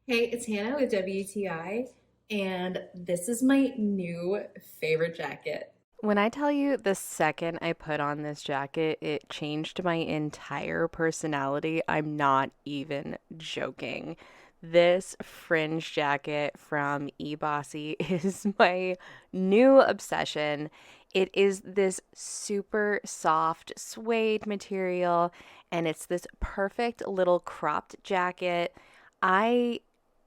Hey, it's Hannah with WTI, and this is my new favorite jacket. When I tell you the second I put on this jacket, it changed my entire personality. I'm not even joking. This fringe jacket from ebossy is my new obsession. It is this super soft suede material, and it's this perfect little cropped jacket. I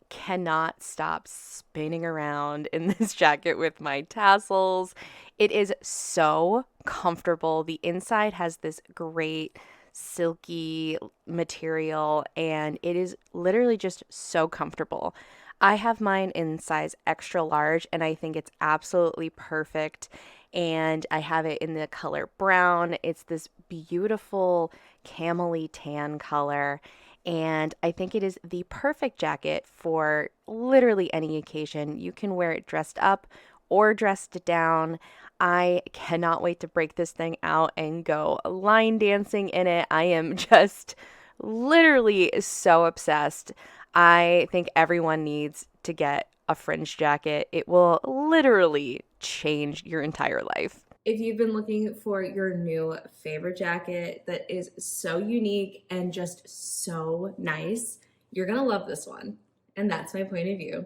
cannot stop spinning around in this jacket with my tassels. It is so comfortable. The inside has this great silky material, and it is literally just so comfortable. I have mine in size extra large, and I think it's absolutely perfect. And I have it in the color brown. It's this beautiful camely tan color. And I think it is the perfect jacket for literally any occasion. You can wear it dressed up or dressed down. I cannot wait to break this thing out and go line dancing in it. I am just literally so obsessed. I think everyone needs to get a fringe jacket. It will literally change your entire life. If you've been looking for your new favorite jacket that is so unique and just so nice, you're gonna love this one. And that's my point of view.